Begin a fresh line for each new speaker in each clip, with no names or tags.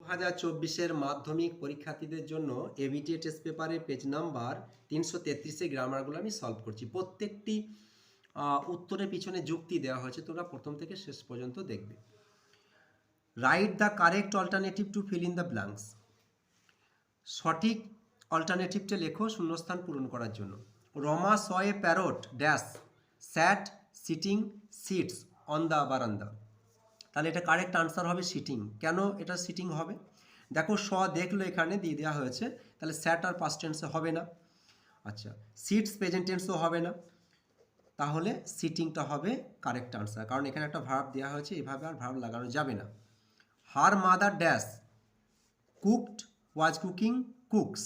2024-এর মাধ্যমিক পরীক্ষার্থীদের জন্য এবিটি টেস্ট পেপারের পেজ নাম্বার 333 এর গ্রামারগুলো আমি সলভ করছি। প্রত্যেকটি উত্তরের পিছনে যুক্তি দেওয়া হয়েছে, তোমরা প্রথম থেকে শেষ পর্যন্ত দেখবে। Right the correct alternative to fill in the blanks. সঠিক অল্টারনেটিভটা লেখো শূন্যস্থান পূরণ করার জন্য। Rama saw a parrot dash sat sitting sits on the verandah. তাহলে এটা কারেক্ট আনসার হবে সিটিং। কেন এটা সিটিং হবে? দেখো স দেখলো এখানে দিয়ে দেওয়া হয়েছে, তাহলে স্যাট আর পাস্ট টেন্সে হবে না। আচ্ছা, সিটস প্রেজেন্ট টেন্সও হবে না, তাহলে সিটিংটা হবে কারেক্ট আনসার, কারণ এখানে একটা ভার্ব দেওয়া হয়েছে, এভাবে আর ভার্ব লাগানো যাবে না। Her mother dash cooked was cooking cooks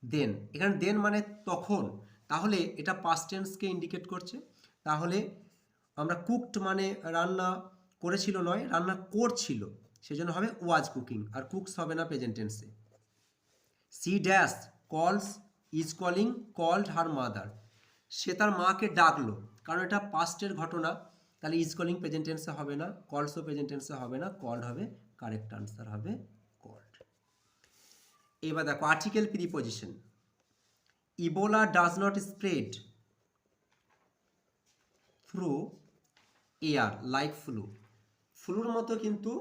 then. এখানে দেন মানে তখন, তাহলে এটা পাস্ট টেন্সকে ইন্ডিকেট করছে। তাহলে আমরা কুকড মানে রান্না করেছিল নয়, রান্না করছিল, সেজন্য হবে ওয়াজ কুকিং, আর কুকস হবে না প্রেজেন্ট টেন্সে। She dash calls is calling called her mother. সে তার মাকে ডাকলো, কারণ এটা পাস্টের ঘটনা, তাহলে ইজ কলিং প্রেজেন্ট টেন্সে হবে না, কলসও প্রেজেন্ট টেন্সে হবে না, কল্ড হবে, কারেক্ট আনসার হবে কল্ড। এবার দেখো article preposition. Ebola does not spread through air like flu. Floor মতো কিন্তু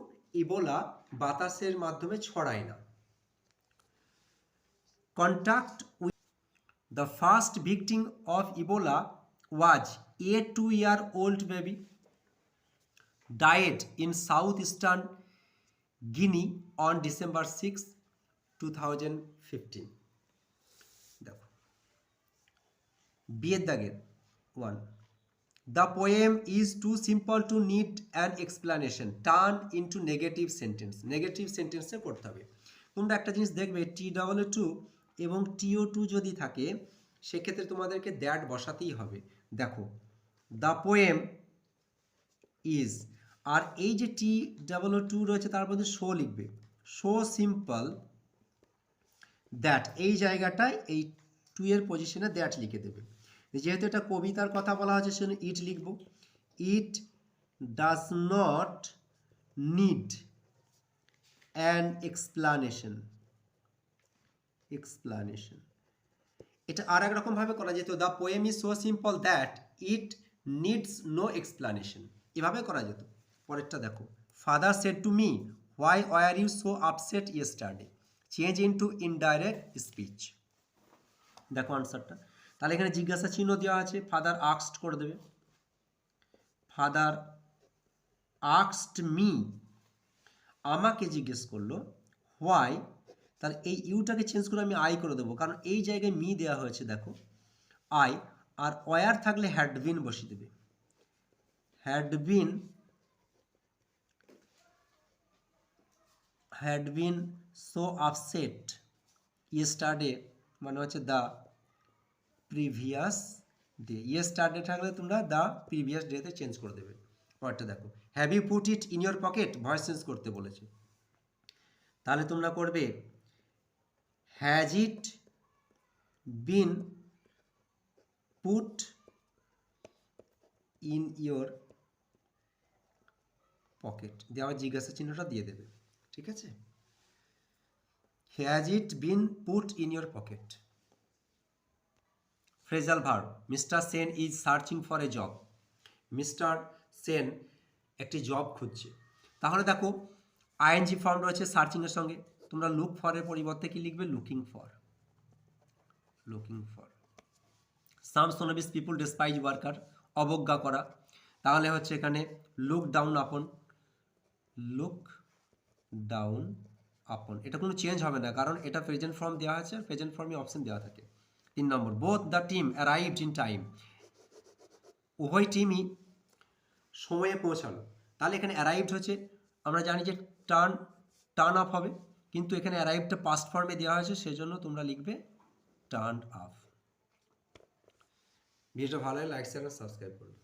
ইবোলা বাতাসের মাধ্যমে ছড়ায় না। Contact with the first victim of Ebola was A 2-year-old baby died in south eastern Guinea on December 6, 2015। দেখো বিয়ের দাগের 1, the poem is too simple to need an explanation, turn into negative sentence। Negative সেন্টেন্সে করতে হবে। তোমরা একটা জিনিস দেখবে, TOO2 এবং TO2 যদি থাকে সেক্ষেত্রে তোমাদেরকে দ্যাট বসাতেই হবে। দেখো দ্য পোয়েম ইজ, আর এই যে TOO2 রয়েছে তার মধ্যে শো লিখবে, শো সিম্পল দ্যাট, এই জায়গাটায় এই 2 এর পজিশনে দ্যাট লিখে দেবে। যেহেতু এটা কবিতার কথা বলা হচ্ছে সেজন্য ইট লিখব। It does not need an explanation. Explanation এটা আর এক রকমভাবে করা যেত, the poem is so simple that it needs no explanation, এভাবে করা যেত। পরেরটা দেখো, father said to me why were you so upset yesterday, change into indirect speech. দেখো আনসারটা, তাহলে এখানে জিজ্ঞাসা চিহ্ন দেওয়া আছে, ফাদার আস্কড করে দেবে, ফাদার আস্কড মি, আমাকে জিজ্ঞেস করলো, হোয়াই, তাহলে এই ইউটাকে চেঞ্জ করে আমি আই করে দেবো, কারণ এই জায়গায় মি দেওয়া হয়েছে, দেখো আই, আর ওয়ার থাকলে হ্যাড বিন বসিয়ে দেবে, had been so upset yesterday মানে হচ্ছে দ্য প্রিভিয়াস ডে, ইয়েস্টারডে থাকলে তোমরা দ্য প্রিভিয়াস ডেতে চেঞ্জ করে দেবে। পরেরটা দেখো, have you put it in your pocket, voice change করতে বলেছে, তাহলে তোমরা করবে has it been put in your pocket, দিয়ে আবার জিজ্ঞাসা চিহ্নটা দিয়ে দেবে, ঠিক আছে। Has it been put in your pocket. Phrasal verb, mister Sen is searching for a job, mister Sen একটি জব খুঁজছে, তাহলে দেখো আইএনজি ফর্ম রয়েছে সার্চিংয়ের সঙ্গে, তোমরা লুক ফরের পরিবর্তে কি লিখবে, looking for, looking for. Some snobbish people despise worker, অবজ্ঞা করা, তাহলে হচ্ছে এখানে look down upon, look down upon, এটা কোনো চেঞ্জ হবে না, কারণ এটা প্রেজেন্ট ফর্ম দেওয়া আছে, আর প্রেজেন্ট ফর্মে অপশন দেওয়া থাকে। 3 number, both the team arrived in time, উভয় টিমই সময়ে পৌঁছালো, তাহলে এখানে অ্যারাইভড হচ্ছে, আমরা জানি যে টার্ন আপ হবে, কিন্তু এখানে অ্যারাইভডটা পাস্ট ফর্মে দেওয়া হয়েছে, সেজন্য তোমরা লিখবে টার্ন আপ। ভিডিওটা ভালো লাগে লাইক শেয়ার সাবস্ক্রাইব করুন।